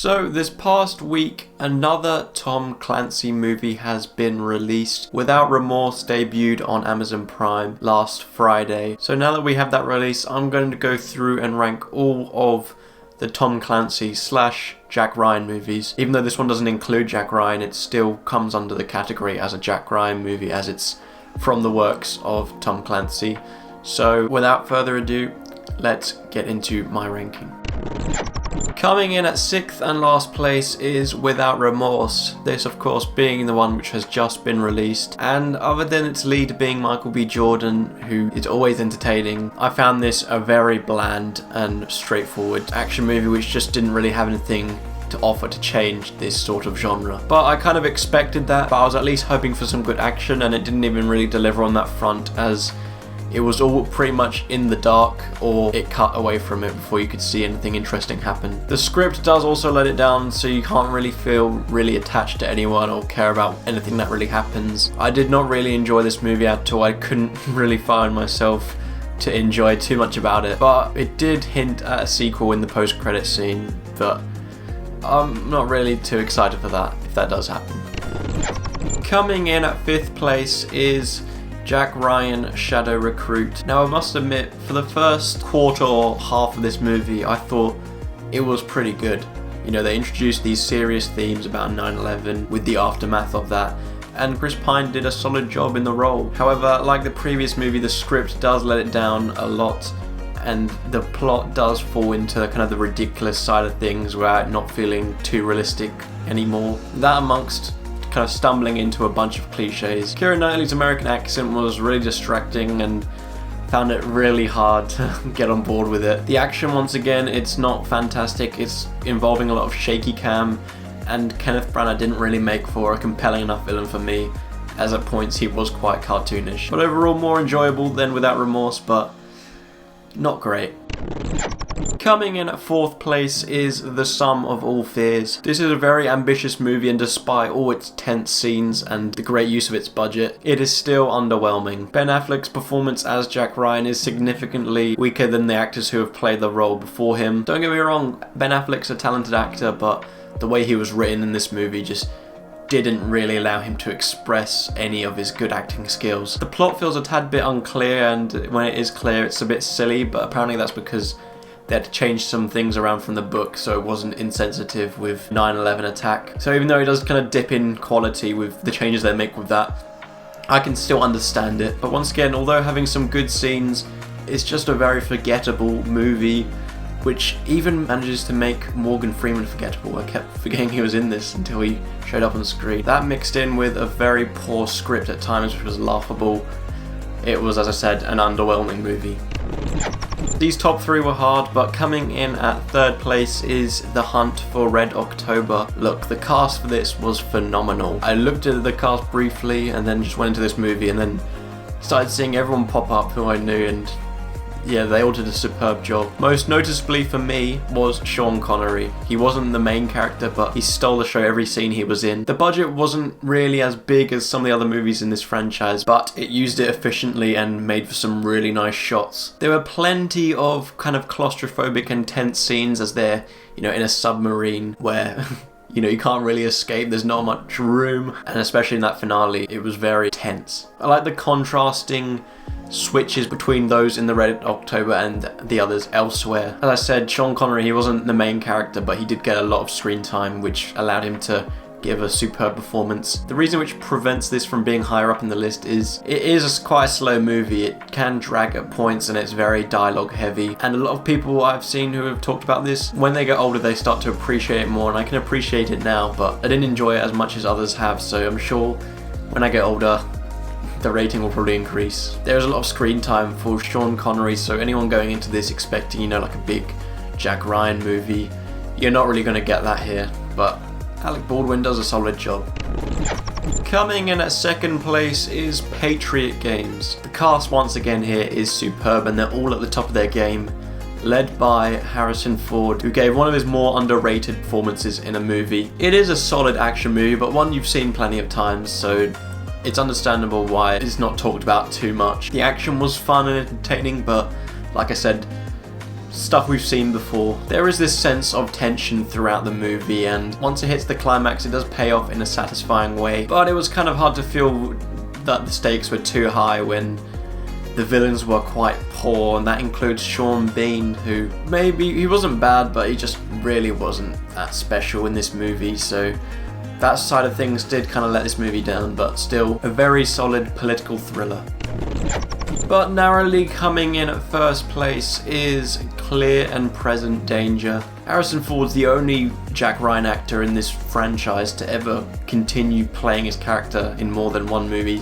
So this past week, another Tom Clancy movie has been released. Without Remorse debuted on Amazon Prime last Friday. So now that we have that release, I'm going to go through and rank all of the Tom Clancy / Jack Ryan movies. Even though this one doesn't include Jack Ryan, it still comes under the category as a Jack Ryan movie as it's from the works of Tom Clancy. So without further ado, let's get into my ranking. Coming in at 6th and last place is Without Remorse. This of course being the one which has just been released, and other than its lead being Michael B. Jordan, who is always entertaining, I found this a very bland and straightforward action movie which just didn't really have anything to offer to change this sort of genre. But I kind of expected that, but I was at least hoping for some good action, and it didn't even really deliver on that front, as it was all pretty much in the dark, or it cut away from it before you could see anything interesting happen. The script does also let it down, so you can't really feel really attached to anyone or care about anything that really happens. I did not really enjoy this movie at all. I couldn't really find myself to enjoy too much about it, but it did hint at a sequel in the post-credit scene, but I'm not really too excited for that, if that does happen. Coming in at 5th place is Jack Ryan Shadow Recruit. Now I must admit, for the first quarter or half of this movie, I thought it was pretty good. You know, they introduced these serious themes about 9/11 with the aftermath of that, and Chris Pine did a solid job in the role. However, like the previous movie, the script does let it down a lot, and the plot does fall into kind of the ridiculous side of things without not feeling too realistic anymore. That amongst kind of stumbling into a bunch of cliches. Keira Knightley's American accent was really distracting and found it really hard to get on board with it. The action, once again, it's not fantastic. It's involving a lot of shaky cam, and Kenneth Branagh didn't really make for a compelling enough villain for me, as at points he was quite cartoonish. But overall more enjoyable than Without Remorse, but not great. Coming in at 4th place is The Sum of All Fears. This is a very ambitious movie, and despite all its tense scenes and the great use of its budget, it is still underwhelming. Ben Affleck's performance as Jack Ryan is significantly weaker than the actors who have played the role before him. Don't get me wrong, Ben Affleck's a talented actor, but the way he was written in this movie just didn't really allow him to express any of his good acting skills. The plot feels a tad bit unclear, and when it is clear it's a bit silly, but apparently that's because they had to change some things around from the book so it wasn't insensitive with 9/11 attack. So even though it does kind of dip in quality with the changes they make with that, I can still understand it. But once again, although having some good scenes, it's just a very forgettable movie, which even manages to make Morgan Freeman forgettable. I kept forgetting he was in this until he showed up on screen. That mixed in with a very poor script at times, which was laughable. It was, as I said, an underwhelming movie. These top 3 were hard, but coming in at 3rd place is The Hunt for Red October. Look, the cast for this was phenomenal. I looked at the cast briefly and then just went into this movie and then started seeing everyone pop up who I knew, and yeah, they all did a superb job. Most noticeably for me was Sean Connery. He wasn't the main character, but he stole the show every scene he was in. The budget wasn't really as big as some of the other movies in this franchise, but it used it efficiently and made for some really nice shots. There were plenty of kind of claustrophobic and tense scenes as they're, you know, in a submarine where you know, you can't really escape, there's not much room, and especially in that finale, it was very tense. I like the contrasting switches between those in the Red October and the others elsewhere. As I said, Sean Connery, he wasn't the main character, but he did get a lot of screen time, which allowed him to give a superb performance. The reason which prevents this from being higher up in the list is it is quite a slow movie. It can drag at points and it's very dialogue heavy, and a lot of people I've seen who have talked about this, when they get older they start to appreciate it more, and I can appreciate it now, but I didn't enjoy it as much as others have, so I'm sure when I get older the rating will probably increase. There's a lot of screen time for Sean Connery, so anyone going into this expecting, you know, like a big Jack Ryan movie, you're not really going to get that here, but Alec Baldwin does a solid job. Coming in at 2nd place is Patriot Games. The cast once again here is superb, and they're all at the top of their game, led by Harrison Ford, who gave one of his more underrated performances in a movie. It is a solid action movie, but one you've seen plenty of times, so it's understandable why it's not talked about too much. The action was fun and entertaining, but like I said, stuff we've seen before. There is this sense of tension throughout the movie, and once it hits the climax it does pay off in a satisfying way, but it was kind of hard to feel that the stakes were too high when the villains were quite poor, and that includes Sean Bean, who maybe he wasn't bad, but he just really wasn't that special in this movie, so that side of things did kind of let this movie down, but still a very solid political thriller. But narrowly coming in at first place is Clear and Present Danger. Harrison Ford's the only Jack Ryan actor in this franchise to ever continue playing his character in more than one movie,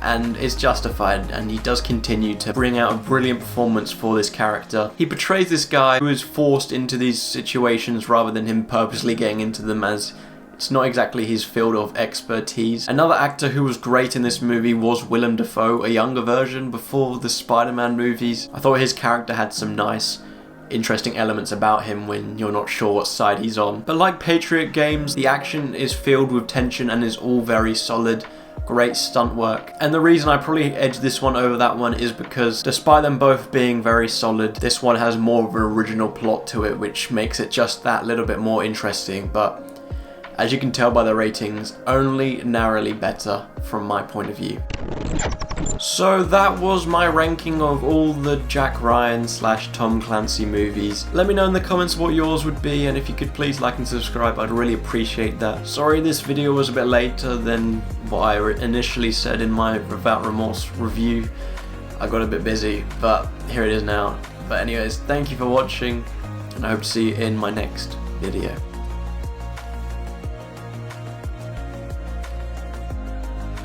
and it's justified, and he does continue to bring out a brilliant performance for this character. He portrays this guy who is forced into these situations rather than him purposely getting into them, as it's not exactly his field of expertise. Another actor who was great in this movie was Willem Dafoe, a younger version before the Spider-Man movies. I thought his character had some nice, interesting elements about him when you're not sure what side he's on. But like Patriot Games, the action is filled with tension and is all very solid. Great stunt work. And the reason I probably edged this one over that one is because despite them both being very solid, this one has more of an original plot to it, which makes it just that little bit more interesting. But as you can tell by the ratings, only narrowly better from my point of view. So that was my ranking of all the Jack Ryan / Tom Clancy movies. Let me know in the comments what yours would be, and if you could please like and subscribe, I'd really appreciate that. Sorry this video was a bit later than what I initially said in my Without Remorse review. I got a bit busy, but here it is now. But anyways, thank you for watching, and I hope to see you in my next video.